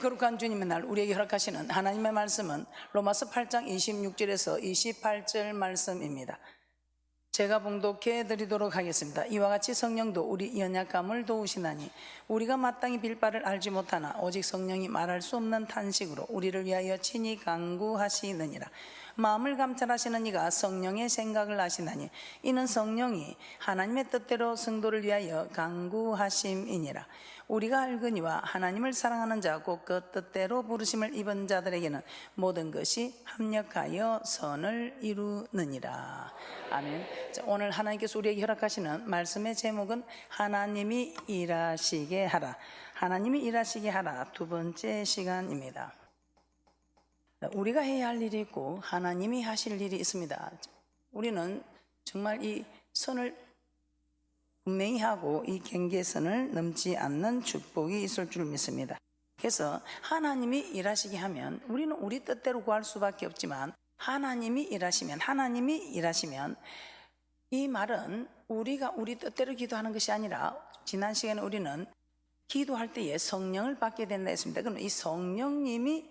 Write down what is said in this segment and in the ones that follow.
거룩한 주님의 날 우리에게 허락하시는 하나님의 말씀은 로마서 8장 26절에서 28절 말씀입니다. 제가 봉독해 드리도록 하겠습니다. 이와 같이 성령도 우리 연약함을 도우시나니 우리가 마땅히 빌 바를 알지 못하나 오직 성령이 말할 수 없는 탄식으로 우리를 위하여 친히 간구하시느니라. 마음을 감찰하시는 이가 성령의 생각을 아시나니 이는 성령이 하나님의 뜻대로 성도를 위하여 간구하심이니라. 우리가 알거니와 하나님을 사랑하는 자 곧 그 뜻대로 부르심을 입은 자들에게는 모든 것이 합력하여 선을 이루느니라. 아멘. 자, 오늘 하나님께서 우리에게 허락하시는 말씀의 제목은 하나님이 일하시게 하라. 하나님이 일하시게 하라. 두 번째 시간입니다. 우리가 해야 할 일이 있고 하나님이 하실 일이 있습니다. 우리는 정말 이 선을 분명히 하고 이 경계선을 넘지 않는 축복이 있을 줄 믿습니다. 그래서 하나님이 일하시게 하면 우리는 우리 뜻대로 구할 수밖에 없지만 하나님이 일하시면 이 말은 우리가 우리 뜻대로 기도하는 것이 아니라 지난 시간에 우리는 기도할 때에 성령을 받게 된다 했습니다. 그럼 이 성령님이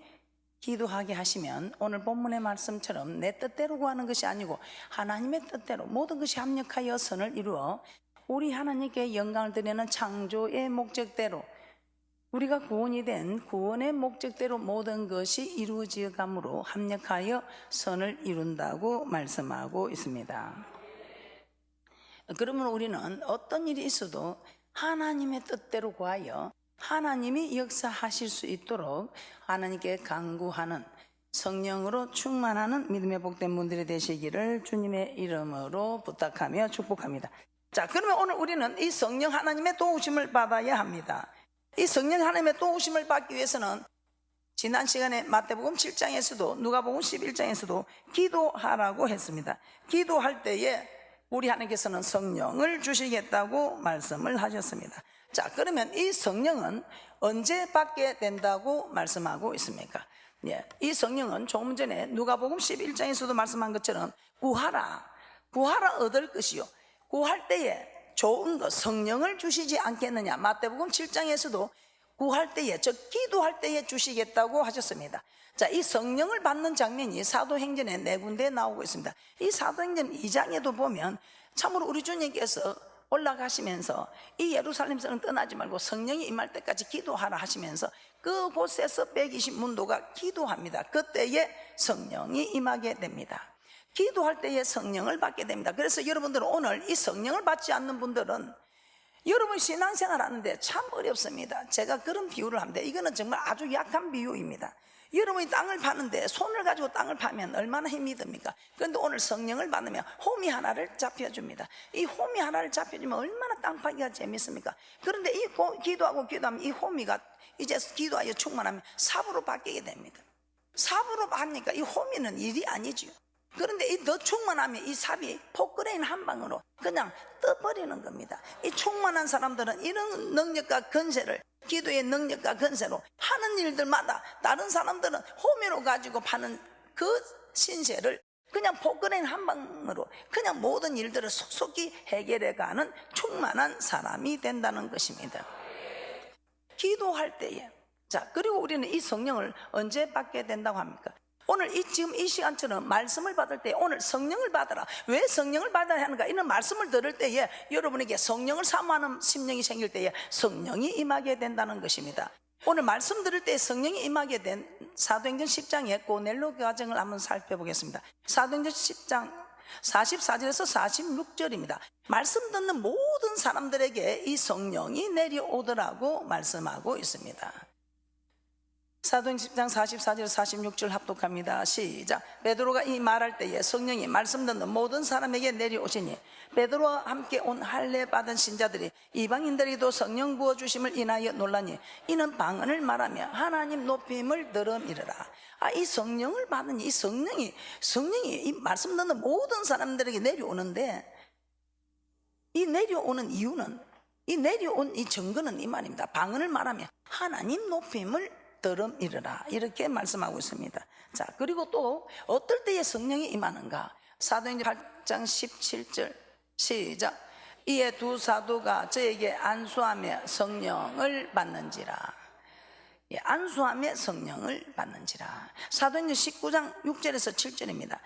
기도하게 하시면 오늘 본문의 말씀처럼 내 뜻대로 구하는 것이 아니고 하나님의 뜻대로 모든 것이 합력하여 선을 이루어 우리 하나님께 영광을 드리는 창조의 목적대로 우리가 구원이 된 구원의 목적대로 모든 것이 이루어져 가므로 합력하여 선을 이룬다고 말씀하고 있습니다. 그러면 우리는 어떤 일이 있어도 하나님의 뜻대로 구하여 하나님이 역사하실 수 있도록 하나님께 간구하는 성령으로 충만하는 믿음의 복된 분들이 되시기를 주님의 이름으로 부탁하며 축복합니다. 자, 그러면 오늘 우리는 이 성령 하나님의 도우심을 받아야 합니다. 이 성령 하나님의 도우심을 받기 위해서는 지난 시간에 마태복음 7장에서도 누가복음 11장에서도 기도하라고 했습니다. 기도할 때에 우리 하나님께서는 성령을 주시겠다고 말씀을 하셨습니다. 자, 그러면 이 성령은 언제 받게 된다고 말씀하고 있습니까? 예, 이 성령은 조금 전에 누가복음 11장에서도 말씀한 것처럼 구하라 얻을 것이요 구할 때에 좋은 것 성령을 주시지 않겠느냐. 마태복음 7장에서도 구할 때에 즉 기도할 때에 주시겠다고 하셨습니다. 자, 이 성령을 받는 장면이 사도행전에 4군데에 나오고 있습니다. 이 사도행전 2장에도 보면 참으로 우리 주님께서 올라가시면서 이 예루살렘성을 떠나지 말고 성령이 임할 때까지 기도하라 하시면서 그곳에서 120문도가 기도합니다. 그때에 성령이 임하게 됩니다. 기도할 때에 성령을 받게 됩니다. 그래서 여러분들은 오늘 이 성령을 받지 않는 분들은 여러분 신앙생활 하는데 참 어렵습니다. 제가 그런 비유를 합니다. 이거는 정말 아주 약한 비유입니다. 여러분이 땅을 파는데 손을 가지고 땅을 파면 얼마나 힘이 듭니까? 그런데 오늘 성령을 받으면 호미 하나를 잡혀줍니다. 이 호미 하나를 잡혀주면 얼마나 땅 파기가 재밌습니까? 그런데 이 기도하면 이 호미가 이제 기도하여 충만하면 삽으로 바뀌게 됩니다. 삽으로 바뀌니까 이 호미는 일이 아니지요. 그런데 이 더 충만하면 이 삽이 포크레인 한 방으로 그냥 떠버리는 겁니다. 이 충만한 사람들은 이런 능력과 건세를 기도의 능력과 건세로 하는 일들마다 다른 사람들은 호미로 가지고 파는 그 신세를 그냥 포크레인 한 방으로 그냥 모든 일들을 속속히 해결해가는 충만한 사람이 된다는 것입니다. 기도할 때에 자, 그리고 우리는 이 성령을 언제 받게 된다고 합니까? 오늘 지금 이 시간처럼 말씀을 받을 때 오늘 성령을 받아라. 왜 성령을 받아야 하는가? 이런 말씀을 들을 때에 여러분에게 성령을 사모하는 심령이 생길 때에 성령이 임하게 된다는 것입니다. 오늘 말씀 들을 때 성령이 임하게 된 사도행전 10장의 고넬로 과정을 한번 살펴보겠습니다. 사도행전 10장 44절에서 46절입니다. 말씀 듣는 모든 사람들에게 이 성령이 내려오더라고 말씀하고 있습니다. 사도행전 10장 44절 46절 합독합니다. 시작. 베드로가 이 말할 때에 성령이 말씀 듣는 모든 사람에게 내려오시니 베드로와 함께 온 할례 받은 신자들이 이방인들이도 성령 부어주심을 인하여 놀라니 이는 방언을 말하며 하나님 높임을 들음이르라. 이 성령을 받은 이 성령이 이 말씀 듣는 모든 사람들에게 내려오는데 이 내려오는 이유는 이 내려온 이 증거는 이 말입니다. 방언을 말하며 하나님 높임을 들음이르라 이렇게 말씀하고 있습니다. 자, 그리고 또 어떨 때에 성령이 임하는가? 사도행전 8장 17절 시작. 이에 두 사도가 저에게 안수하며 성령을 받는지라. 안수함에 성령을 받는지라. 사도행전 19장 6절에서 7절입니다.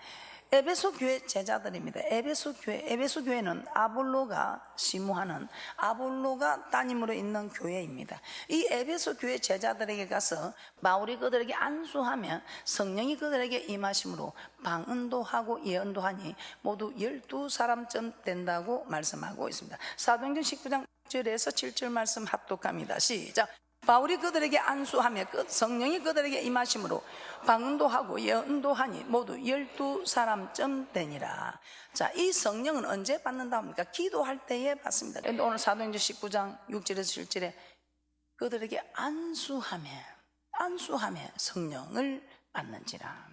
에베소 교회 제자들입니다. 에베소 교회는 아볼로가 시무하는, 아볼로가 따님으로 있는 교회입니다. 이 에베소 교회 제자들에게 가서 바울이 그들에게 안수하며 성령이 그들에게 임하심으로 방언도 하고 예언도 하니 모두 12사람쯤 된다고 말씀하고 있습니다. 사도행전 19장 6절에서 7절 말씀 합독합니다. 시작. 바울이 그들에게 안수하며 성령이 그들에게 임하심으로 방언도 하고 예언도 하니 모두 12사람쯤 되니라. 자, 이 성령은 언제 받는다 합니까? 기도할 때에 받습니다. 그런데 오늘 사도행전 19장 6절에서 7절에 그들에게 안수하며 성령을 받는지라.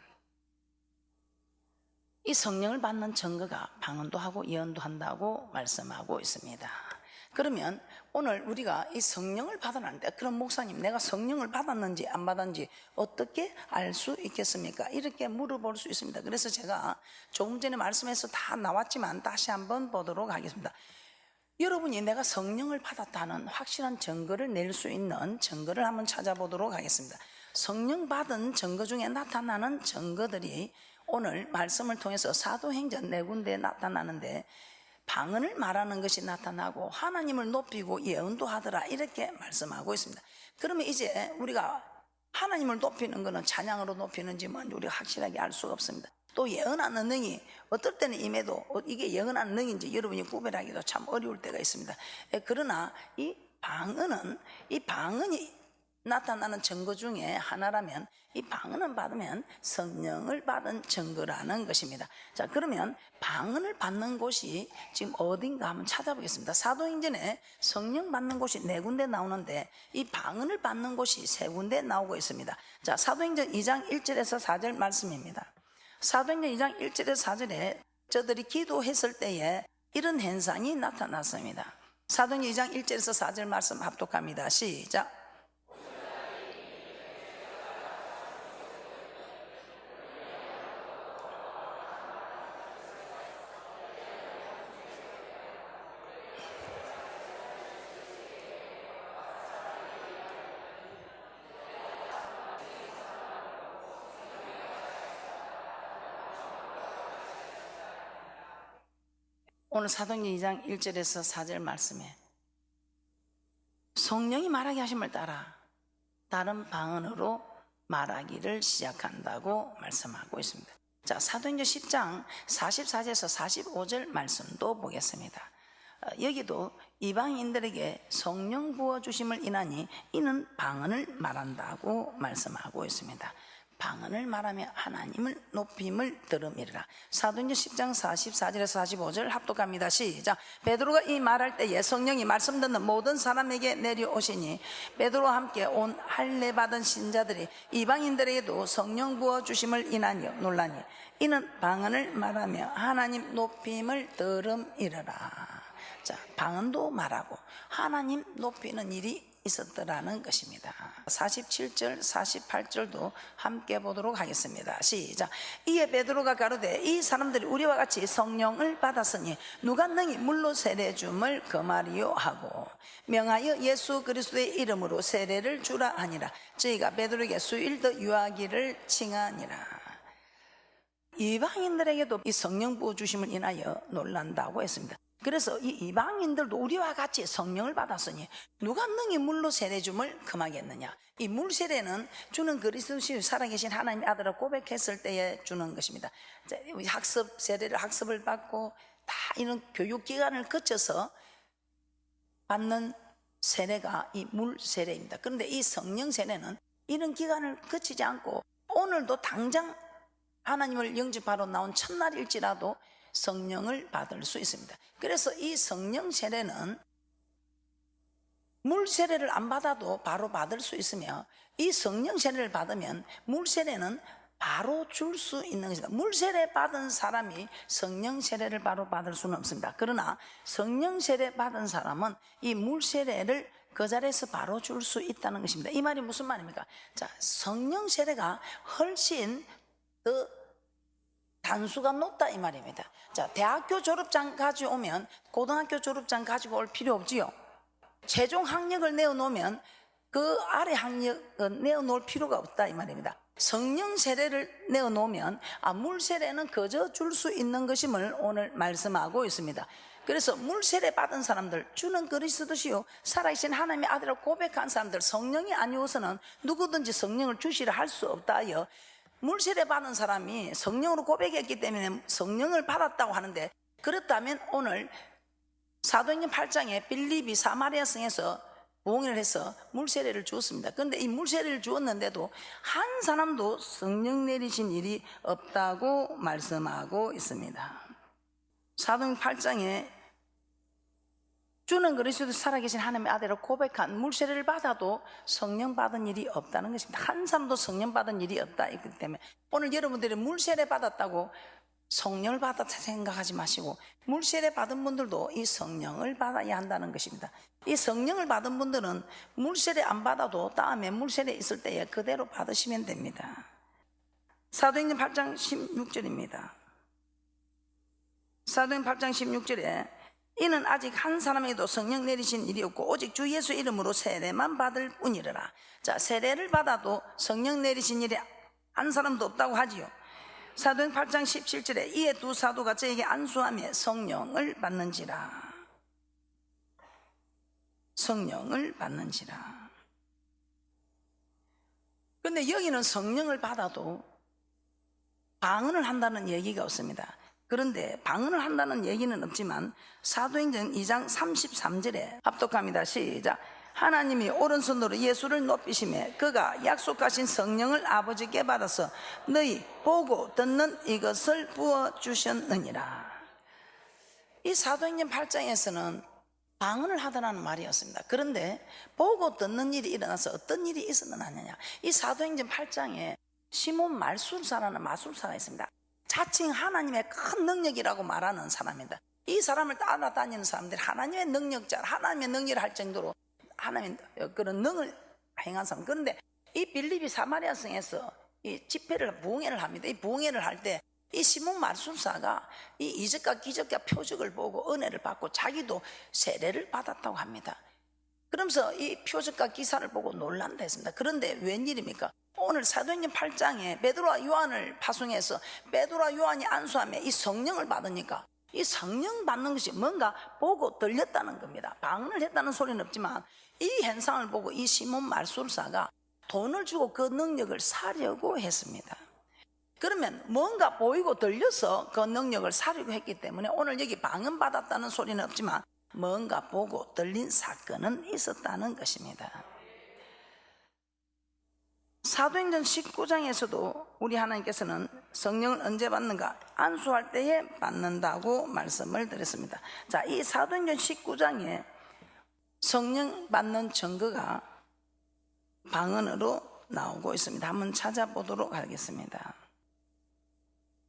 이 성령을 받는 증거가 방언도 하고 예언도 한다고 말씀하고 있습니다. 그러면 오늘 우리가 이 성령을 받아놨는데, 그럼 목사님 내가 성령을 받았는지 안 받았는지 어떻게 알 수 있겠습니까? 이렇게 물어볼 수 있습니다. 그래서 제가 조금 전에 말씀해서 다 나왔지만 다시 한번 보도록 하겠습니다. 여러분이 내가 성령을 받았다는 확실한 증거를 낼 수 있는 증거를 한번 찾아보도록 하겠습니다. 성령 받은 증거 중에 나타나는 증거들이 오늘 말씀을 통해서 사도행전 4군데에 나타나는데, 방언을 말하는 것이 나타나고 하나님을 높이고 예언도 하더라, 이렇게 말씀하고 있습니다. 그러면 이제 우리가 하나님을 높이는 것은 찬양으로 높이는지 뭔지 우리가 확실하게 알 수가 없습니다. 또 예언하는 능이 어떨 때는 임해도 이게 예언하는 능인지 여러분이 구별하기도 참 어려울 때가 있습니다. 그러나 이 방언이 나타나는 증거 중에 하나라면 이 방언을 받으면 성령을 받은 증거라는 것입니다. 자, 그러면 방언을 받는 곳이 지금 어딘가 한번 찾아보겠습니다. 사도행전에 성령 받는 곳이 4군데 나오는데 이 방언을 받는 곳이 3군데 나오고 있습니다. 자, 사도행전 2장 1절에서 4절 말씀입니다. 사도행전 2장 1절에서 4절에 저들이 기도했을 때에 이런 현상이 나타났습니다. 사도행전 2장 1절에서 4절 말씀 합독합니다. 시작. 오늘 사도행전 2장 1절에서 4절 말씀에 성령이 말하게 하심을 따라 다른 방언으로 말하기를 시작한다고 말씀하고 있습니다. 자, 사도행전 10장 44절에서 45절 말씀도 보겠습니다. 여기도 이방인들에게 성령 부어주심을 인하니 이는 방언을 말한다고 말씀하고 있습니다. 방언을 말하며 하나님을 높임을 들음이라. 사도행전 10장 44절에서 45절 합독합니다. 시작. 베드로가 이 말할 때에 성령이 말씀 듣는 모든 사람에게 내려오시니 베드로와 함께 온 할례 받은 신자들이 이방인들에게도 성령 부어주심을 인하여 놀라니 이는 방언을 말하며 하나님 높임을 들음이라. 자, 방언도 말하고 하나님 높이는 일이 있었더라는 것입니다. 47절 48절도 함께 보도록 하겠습니다. 시작. 이에 베드로가 가로되 이 사람들이 우리와 같이 성령을 받았으니 누가 능히 물로 세례 줌을 금하리요 하고 명하여 예수 그리스도의 이름으로 세례를 주라 하니라. 저희가 베드로에게 수일 더 유하기를 칭하니라. 이방인들에게도 이 성령 부어주심을 인하여 놀란다고 했습니다. 그래서 이 이방인들도 우리와 같이 성령을 받았으니 누가 능히 물로 세례줌을 금하겠느냐. 이 물 세례는 주는 그리스도시 살아계신 하나님의 아들을 고백했을 때에 주는 것입니다. 학습을 받고 다 이런 교육기관을 거쳐서 받는 세례가 이 물 세례입니다. 그런데 이 성령 세례는 이런 기간을 거치지 않고 오늘도 당장 하나님을 영접하러 나온 첫날일지라도 성령을 받을 수 있습니다. 그래서 이 성령 세례는 물 세례를 안 받아도 바로 받을 수 있으며 이 성령 세례를 받으면 물 세례는 바로 줄 수 있는 것입니다. 물 세례 받은 사람이 성령 세례를 바로 받을 수는 없습니다. 그러나 성령 세례 받은 사람은 이 물 세례를 그 자리에서 바로 줄 수 있다는 것입니다. 이 말이 무슨 말입니까? 자, 성령 세례가 훨씬 더 단수가 높다 이 말입니다. 자, 대학교 졸업장 가져오면 고등학교 졸업장 가지고 올 필요 없지요. 최종 학력을 내어놓으면 그 아래 학력은 내어놓을 필요가 없다 이 말입니다. 성령 세례를 내어놓으면 물 세례는 거저 줄 수 있는 것임을 오늘 말씀하고 있습니다. 그래서 물 세례 받은 사람들, 주는 그리스도시요 살아계신 하나님의 아들을 고백한 사람들, 성령이 아니어서는 누구든지 성령을 주시라 할 수 없다 하여 물 세례 받은 사람이 성령으로 고백했기 때문에 성령을 받았다고 하는데, 그렇다면 오늘 사도행전 8장에 빌립이 사마리아 성에서 부흥회를 해서 물세례를 주었습니다. 그런데 이 물세례를 주었는데도 한 사람도 성령 내리신 일이 없다고 말씀하고 있습니다. 사도행전 8장에 주는 그리스도 살아계신 하나님의 아들을 고백한 물세례를 받아도 성령 받은 일이 없다는 것입니다. 한 사람도 성령 받은 일이 없다. 있기 때문에 오늘 여러분들이 물세례 받았다고 성령을 받았다 생각하지 마시고, 물세례 받은 분들도 이 성령을 받아야 한다는 것입니다. 이 성령을 받은 분들은 물세례 안 받아도 다음에 물세례 있을 때에 그대로 받으시면 됩니다. 사도행전 8장 16절입니다. 사도행전 8장 16절에 이는 아직 한 사람에게도 성령 내리신 일이 없고 오직 주 예수 이름으로 세례만 받을 뿐이라. 자, 세례를 받아도 성령 내리신 일이 한 사람도 없다고 하지요. 사도행전 8장 17절에 이에 두 사도가 저에게 안수하며 성령을 받는지라. 성령을 받는지라. 그런데 여기는 성령을 받아도 방언을 한다는 얘기가 없습니다. 그런데 방언을 한다는 얘기는 없지만 사도행전 2장 33절에 합독합니다. 시작. 하나님이 오른손으로 예수를 높이시매 그가 약속하신 성령을 아버지께 받아서 너희 보고 듣는 이것을 부어주셨느니라. 이 사도행전 8장에서는 방언을 하더라는 말이었습니다. 그런데 보고 듣는 일이 일어나서 어떤 일이 있었느냐, 이 사도행전 8장에 시몬 말술사라는 마술사가 있습니다. 자칭 하나님의 큰 능력이라고 말하는 사람입니다. 이 사람을 따라다니는 사람들이 하나님의 능력자, 하나님의 능력을 할 정도로 하나님의 그런 능을 행한 사람. 그런데 이 빌립이 사마리아 성에서 이 집회를, 부흥회를 합니다. 이 부흥회를 할 때 이 시몬 말술사가 이 이적과 기적과 표적을 보고 은혜를 받고 자기도 세례를 받았다고 합니다. 그러면서 이 표적과 기사를 보고 놀란다 했습니다. 그런데 웬일입니까? 오늘 사도행전 8장에 베드로와 요한을 파송해서 베드로와 요한이 안수하며 이 성령을 받으니까 이 성령 받는 것이 뭔가 보고 들렸다는 겁니다. 방언을 했다는 소리는 없지만 이 현상을 보고 이 시몬 말술사가 돈을 주고 그 능력을 사려고 했습니다. 그러면 뭔가 보이고 들려서 그 능력을 사려고 했기 때문에 오늘 여기 방언 받았다는 소리는 없지만 뭔가 보고 들린 사건은 있었다는 것입니다. 사도행전 19장에서도 우리 하나님께서는 성령을 언제 받는가? 안수할 때에 받는다고 말씀을 드렸습니다. 자, 이 사도행전 19장에 성령 받는 증거가 방언으로 나오고 있습니다. 한번 찾아보도록 하겠습니다.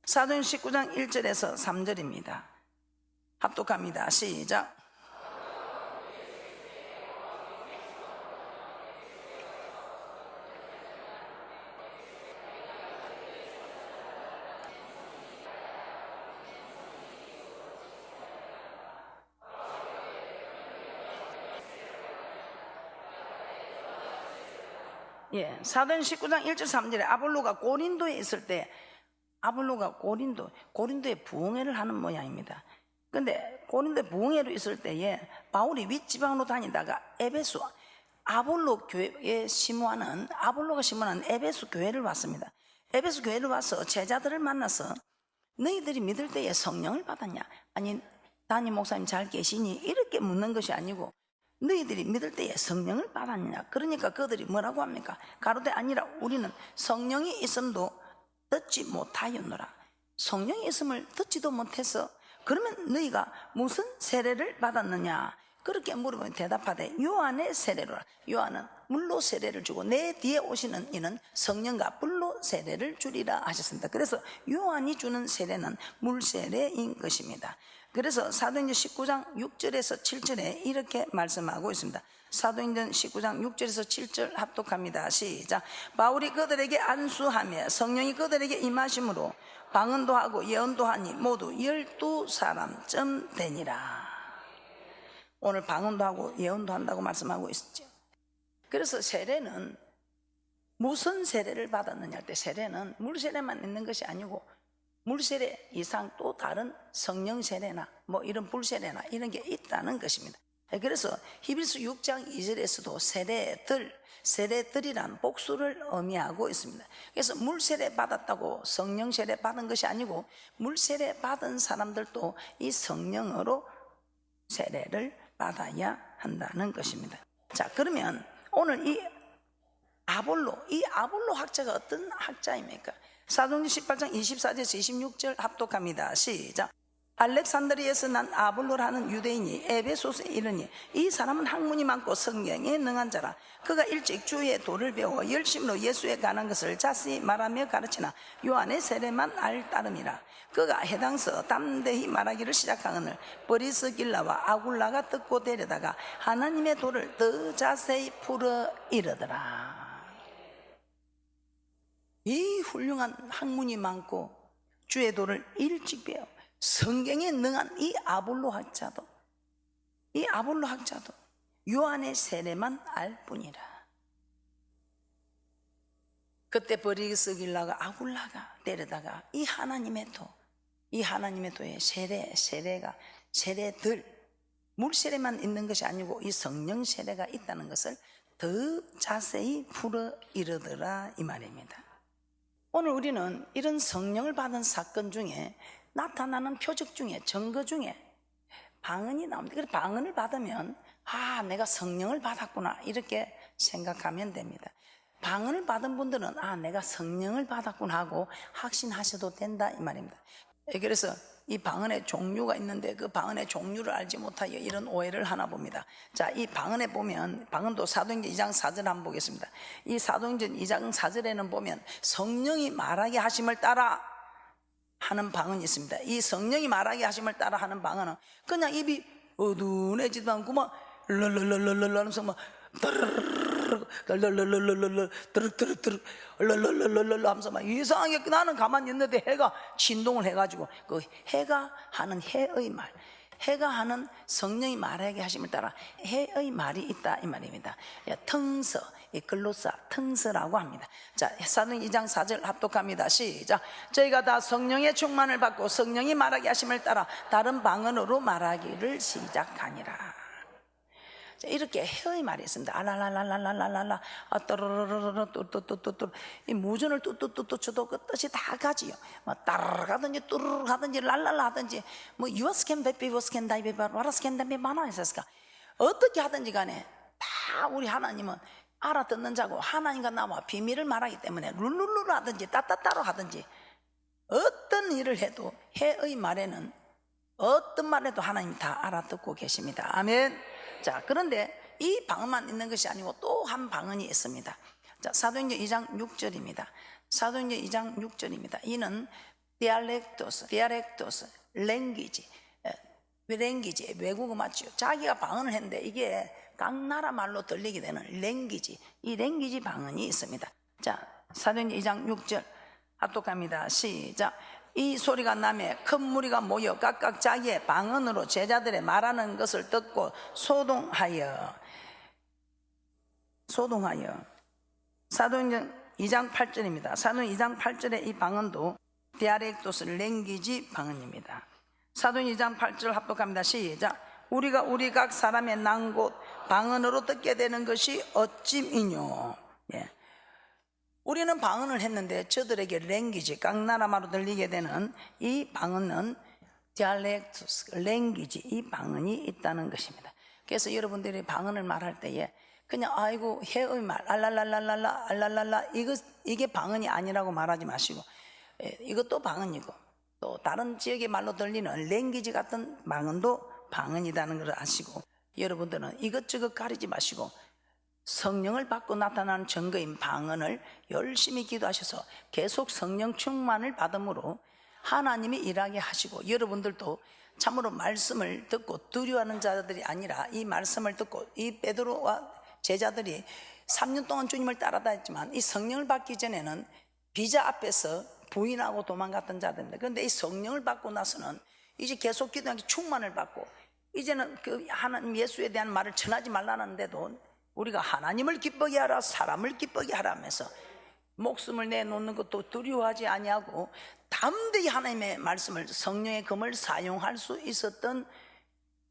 사도행전 19장 1절에서 3절입니다. 합독합니다. 시작. 예, 사도행전 19장 1절 3절에 아볼로가 고린도에 있을 때 아볼로가 고린도에 부흥회를 하는 모양입니다. 근데 고린도에 부흥회로 있을 때에 바울이 윗지방으로 다니다가 에베소 아볼로가 심무하는 에베소 교회를 왔습니다. 에베소 교회를 와서 제자들을 만나서 너희들이 믿을 때에 성령을 받았냐? 아니, 담임 목사님 잘 계시니? 이렇게 묻는 것이 아니고 너희들이 믿을 때에 성령을 받았냐? 그러니까 그들이 뭐라고 합니까? 가로되 아니라 우리는 성령이 있음도 듣지 못하였노라. 성령이 있음을 듣지도 못해서 그러면 너희가 무슨 세례를 받았느냐? 그렇게 물으면 대답하되 요한의 세례로라. 요한은 물로 세례를 주고 내 뒤에 오시는 이는 성령과 불로 세례를 주리라 하셨습니다. 그래서 요한이 주는 세례는 물 세례인 것입니다. 그래서 사도행전 19장 6절에서 7절에 이렇게 말씀하고 있습니다. 사도행전 19장 6절에서 7절 합독합니다. 시작. 바울이 그들에게 안수하며 성령이 그들에게 임하심으로 방언도 하고 예언도 하니 모두 12사람쯤 되니라. 오늘 방언도 하고 예언도 한다고 말씀하고 있었죠. 그래서 세례는 무슨 세례를 받았느냐 할 때 세례는 물 세례만 있는 것이 아니고 물 세례 이상 또 다른 성령 세례나 뭐 이런 불 세례나 이런 게 있다는 것입니다. 그래서 히브리서 6장 2절에서도 세례들이란 복수를 의미하고 있습니다. 그래서 물 세례 받았다고 성령 세례 받은 것이 아니고 물 세례 받은 사람들도 이 성령으로 세례를 받아야 한다는 것입니다. 자, 그러면 오늘 이 아볼로 학자가 어떤 학자입니까? 사도행전 18장 24절에서 26절 합독합니다. 시작. 알렉산드리아에서 난 아볼로라는 유대인이 에베소서에 이르니 이 사람은 학문이 많고 성경에 능한 자라. 그가 일찍 주의 도를 배워 열심으로 예수에 관한 것을 자세히 말하며 가르치나 요한의 세례만 알 따름이라. 그가 해당서 담대히 말하기를 시작하거늘 브리스길라와 아굴라가 듣고 데려다가 하나님의 도를 더 자세히 풀어 이르더라. 이 훌륭한 학문이 많고 주의 도를 일찍 배워 성경에 능한 이 아볼로 학자도 요한의 세례만 알 뿐이라. 그때 브리스길라가 아굴라가 데려다가 이 하나님의 도의 세례들 물 세례만 있는 것이 아니고 이 성령 세례가 있다는 것을 더 자세히 풀어 이르더라 이 말입니다. 오늘 우리는 이런 성령을 받은 사건 중에 나타나는 표적 중에 증거 중에 방언이 나옵니다. 그래서 방언을 받으면 내가 성령을 받았구나 이렇게 생각하면 됩니다. 방언을 받은 분들은 내가 성령을 받았구나 하고 확신하셔도 된다 이 말입니다. 그래서 이 방언의 종류가 있는데 그 방언의 종류를 알지 못하여 이런 오해를 하나 봅니다. 자, 이 방언에 보면 방언도 사도행전 2장 4절 한번 보겠습니다. 이 사도행전 2장 4절에는 보면 성령이 말하게 하심을 따라 하는 방언이 있습니다. 이 성령이 말하게 하심을 따라 하는 방언은 그냥 입이 어두워지도 않고 막 랄랄랄랄랄 하면서 막 하면서 막 이상하게 나는 가만히 있는데 해가 진동을 해가지고 그 해가 하는 해가 하는 성령이 말하게 하심을 따라 해의 말이 있다 이 말입니다. 텅서, 글로사, 텅서라고 합니다. 자, 사도행전 2장 4절 합독합니다. 시작. 저희가 다 성령의 충만을 받고 성령이 말하게 하심을 따라 다른 방언으로 말하기를 시작하니라. 이렇게 해의 말이 있습니다. 알랄랄랄랄랄랄라, 또르르르르, 이 무전을 뚜뚜뚜뚜 쳐도 그 뜻이 다 가지요. 뭐 따르르 하든지 뚜르르 하든지 랄랄라 하든지 뭐 유아스캔 베피 워스캔 다이베 와라스캔 다이베 마나 했을까? 어떻게 하든지 간에 다 우리 하나님은 알아듣는 자고 하나님과 나와 비밀을 말하기 때문에 룰룰루루 하든지 따따따로 하든지 어떤 일을 해도 해의 말에는 어떤 말에도 하나님 다 알아듣고 계십니다. 아멘. 자, 그런데 이 방언만 있는 것이 아니고 또 한 방언이 있습니다. 자, 사도행전 2장 6절입니다. 사도행전 2장 6절입니다. 이는 디알렉토스, 랭귀지, 외국어 맞죠? 자기가 방언을 했는데 이게 각 나라 말로 들리게 되는 랭귀지, 이 랭귀지 방언이 있습니다. 자, 사도행전 2장 6절 합독합니다. 시작. 이 소리가 나매 큰 무리가 모여 각각 자기의 방언으로 제자들의 말하는 것을 듣고 소동하여 사도행전 2장 8절입니다. 사도행전 2장 8절의 이 방언도 디아렉토스 랭귀지 방언입니다. 사도행전 2장 8절 합독합니다. 시작. 우리가 우리 각 사람의 난 곳 방언으로 듣게 되는 것이 어찌미뇨. 우리는 방언을 했는데 저들에게 랭귀지, 각 나라말로 들리게 되는 이 방언은 디알렉투스, 랭귀지, 이 방언이 있다는 것입니다. 그래서 여러분들이 방언을 말할 때에 그냥 아이고 해의 말, 알랄랄랄랄라, 알랄랄라 이게 방언이 아니라고 말하지 마시고 이것도 방언이고 또 다른 지역의 말로 들리는 랭귀지 같은 방언도 방언이라는 걸 아시고 여러분들은 이것저것 가리지 마시고 성령을 받고 나타나는 증거인 방언을 열심히 기도하셔서 계속 성령 충만을 받음으로 하나님이 일하게 하시고 여러분들도 참으로 말씀을 듣고 두려워하는 자들이 아니라 이 말씀을 듣고 이 베드로와 제자들이 3년 동안 주님을 따라다녔지만 이 성령을 받기 전에는 비자 앞에서 부인하고 도망갔던 자들입니다. 그런데 이 성령을 받고 나서는 이제 계속 기도하기 충만을 받고 이제는 그 하나님 예수에 대한 말을 전하지 말라는데도 우리가 하나님을 기쁘게 하라 사람을 기쁘게 하라 하면서 목숨을 내놓는 것도 두려워하지 아니하고 담대히 하나님의 말씀을, 성령의 검을 사용할 수 있었던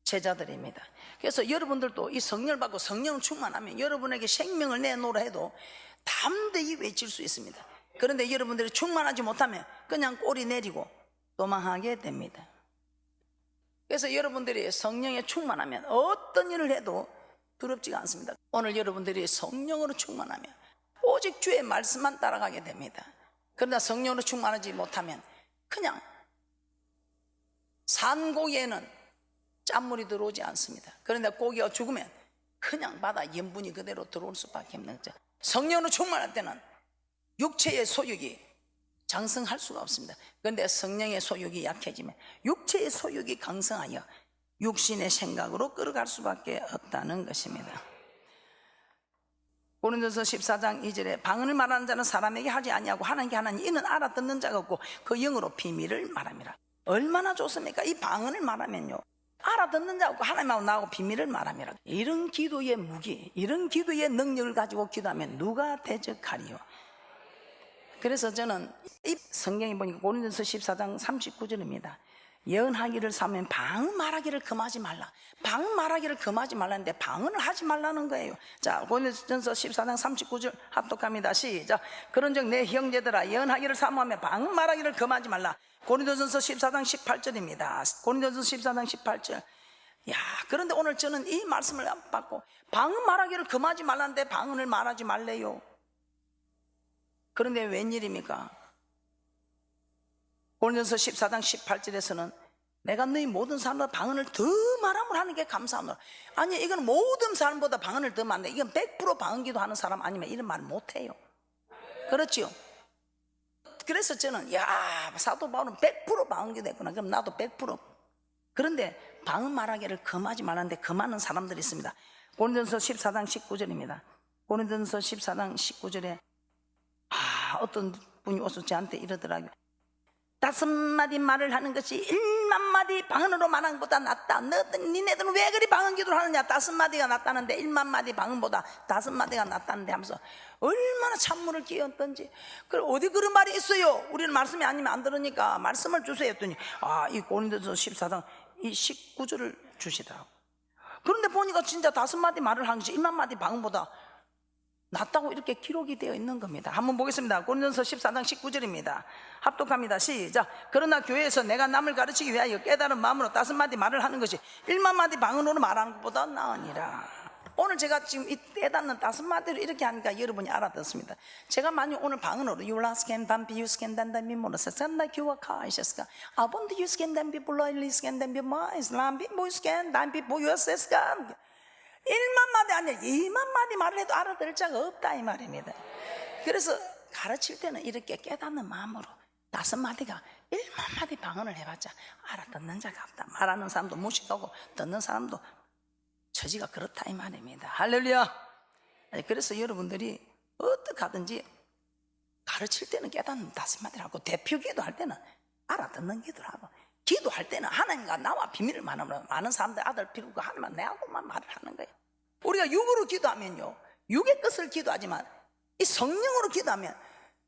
제자들입니다. 그래서 여러분들도 이 성령을 받고 성령 충만하면 여러분에게 생명을 내놓으라 해도 담대히 외칠 수 있습니다. 그런데 여러분들이 충만하지 못하면 그냥 꼬리 내리고 도망하게 됩니다. 그래서 여러분들이 성령에 충만하면 어떤 일을 해도 두렵지가 않습니다. 오늘 여러분들이 성령으로 충만하면 오직 주의 말씀만 따라가게 됩니다. 그러나 성령으로 충만하지 못하면 그냥 산 고기에는 짠물이 들어오지 않습니다. 그런데 고기가 죽으면 그냥 바다 염분이 그대로 들어올 수밖에 없는 거죠. 성령으로 충만할 때는 육체의 소욕이 장성할 수가 없습니다. 그런데 성령의 소욕이 약해지면 육체의 소욕이 강성하여 육신의 생각으로 끌어갈 수밖에 없다는 것입니다. 고린도서 14장 2절에 방언을 말하는 자는 사람에게 하지 아니하고 하나님께 하나니 이는 알아듣는 자가 없고 그 영으로 비밀을 말함이라. 얼마나 좋습니까? 이 방언을 말하면요 알아듣는 자가 없고 하나님하고 나하고 비밀을 말함이라. 이런 기도의 무기, 이런 기도의 능력을 가지고 기도하면 누가 대적하리요? 그래서 저는 이 성경에 보니까 고린도서 14장 39절입니다. 예언하기를 사면 방언 말하기를 금하지 말라. 방언 말하기를 금하지 말라는데 방언을 하지 말라는 거예요. 자, 고린도전서 14장 39절 합독합니다. 시작. 그런즉 내 형제들아 예언하기를 사모하며 방언 말하기를 금하지 말라. 고린도전서 14장 18절입니다. 고린도전서 14장 18절. 야, 그런데 오늘 저는 이 말씀을 받고 방언 말하기를 금하지 말라는데 방언을 말하지 말래요. 그런데 웬일입니까? 고린도전서 14장 18절에서는 내가 너희 모든 사람보다 방언을 더 말함을 하는 게 감사하노라. 아니 이건 모든 사람보다 방언을 더 많네. 이건 100% 방언기도 하는 사람 아니면 이런 말 못해요. 그렇죠? 그래서 저는 야 사도 바울은 100% 방언기도 했구나. 그럼 나도 100%. 그런데 방언 말하기를 금하지 말라는데 금하는 사람들이 있습니다. 고린도전서 14장 19절입니다. 고린도전서 14장 19절에 어떤 분이 와서 저한테 이러더라고요. 5마디 말을 하는 것이 1만마디 방언으로 말하는 것보다 낫다. 니네들은 왜 그리 방언기도를 하느냐. 5마디가 낫다는데 1만마디 방언보다 5마디가 낫다는데 하면서 얼마나 찬물을 끼얹던지. 그래 어디 그런 말이 있어요? 우리는 말씀이 아니면 안 들으니까 말씀을 주세요 했더니 이 고린도전서 14장 이 19절을 주시더라고. 그런데 보니까 진짜 5마디 말을 한 것이 1만마디 방언보다 낫다고 이렇게 기록이 되어 있는 겁니다. 한번 보겠습니다. 고린도전서 14장 19절입니다. 합독합니다. 시작. 그러나 교회에서 내가 남을 가르치기 위하여 깨달은 마음으로 5마디 말을 하는 것이 1만마디 방언으로 말하는 것보다 나으니라. 오늘 제가 지금 이 깨닫는 5마디로 이렇게 하니까 여러분이 알아듣습니다. 제가 만약 오늘 방언으로 유라스캔 담비 유스캔 단담비 모르세 산다 교와 카이셔스가 아본드 유스캔 담비 불러일리 스캔 담비 마이스 람비 보이스캔 담비 보유스스가 1만마디 아니라 2만마디 말을 해도 알아들을 자가 없다 이 말입니다. 그래서 가르칠 때는 이렇게 깨닫는 마음으로 5마디가 1만마디 방언을 해봤자 알아듣는 자가 없다. 말하는 사람도 무식하고 듣는 사람도 처지가 그렇다 이 말입니다. 할렐루야. 그래서 여러분들이 어떻게 하든지 가르칠 때는 깨닫는 5마디를 하고 대표 기도할 때는 알아듣는 기도를 하고 기도할 때는 하나님과 나와 비밀을 말하면 많은 사람들 아들 필요가 하나님만 내하고만 말을 하는 거예요. 우리가 육으로 기도하면요 육의 것을 기도하지만 이 성령으로 기도하면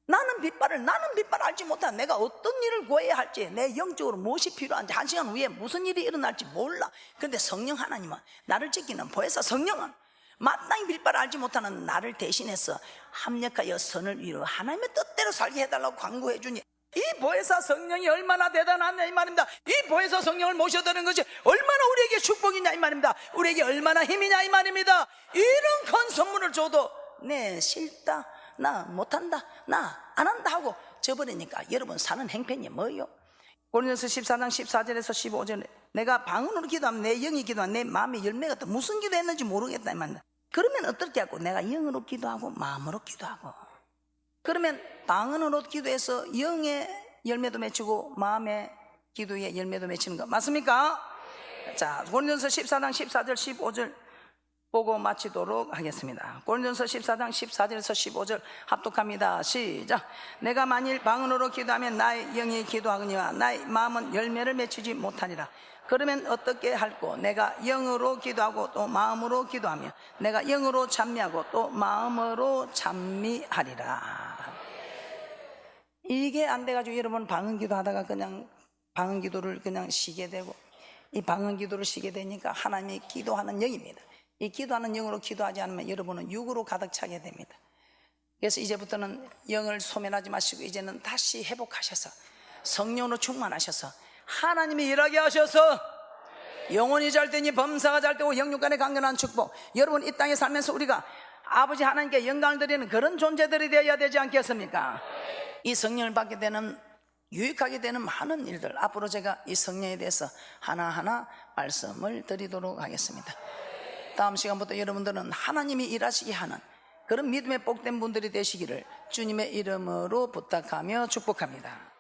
나는 빛발 알지 못한 내가 어떤 일을 구해야 할지 내 영적으로 무엇이 필요한지 1시간 후에 무슨 일이 일어날지 몰라. 그런데 성령 하나님은 나를 지키는 보혜사 성령은 마땅히 빛발을 알지 못하는 나를 대신해서 합력하여 선을 이루어 하나님의 뜻대로 살게 해달라고 광고해 주니 이 보혜사 성령이 얼마나 대단하냐 이 말입니다. 이 보혜사 성령을 모셔드는 것이 얼마나 우리에게 축복이냐 이 말입니다. 우리에게 얼마나 힘이냐 이 말입니다. 이런 큰 선물을 줘도 네 싫다 나 못한다 나 안 한다 하고 저버리니까 여러분 사는 행편이 뭐예요? 고린도서 14장 14절에서 15절에 내가 방언으로 기도하면 내 영이 기도하면 내 마음의 열매가 또 무슨 기도했는지 모르겠다 이 말입니다. 그러면 어떻게 하고 내가 영으로 기도하고 마음으로 기도하고 그러면 방언으로 기도해서 영의 열매도 맺히고 마음의 기도의 열매도 맺히는 거 맞습니까? 자 고린도서 14장 14절 15절 보고 마치도록 하겠습니다. 고린도전서 14장 14절에서 15절 합독합니다. 시작. 내가 만일 방언으로 기도하면 나의 영이 기도하거니와 나의 마음은 열매를 맺히지 못하니라. 그러면 어떻게 할꼬? 내가 영으로 기도하고 또 마음으로 기도하며 내가 영으로 찬미하고 또 마음으로 찬미하리라. 이게 안 돼가지고 여러분 방언 기도하다가 그냥 방언 기도를 그냥 쉬게 되고, 이 방언 기도를 쉬게 되니까 하나님이 기도하는 영입니다. 이 기도하는 영으로 기도하지 않으면 여러분은 육으로 가득 차게 됩니다. 그래서 이제부터는 영을 소멸하지 마시고 이제는 다시 회복하셔서 성령으로 충만하셔서 하나님이 일하게 하셔서 영혼이 잘 되니 범사가 잘 되고 영육간의 강건한 축복, 여러분 이 땅에 살면서 우리가 아버지 하나님께 영광을 드리는 그런 존재들이 되어야 되지 않겠습니까? 이 성령을 받게 되는, 유익하게 되는 많은 일들, 앞으로 제가 이 성령에 대해서 하나하나 말씀을 드리도록 하겠습니다. 다음 시간부터 여러분들은 하나님이 일하시게 하는 그런 믿음의 복된 분들이 되시기를 주님의 이름으로 부탁하며 축복합니다.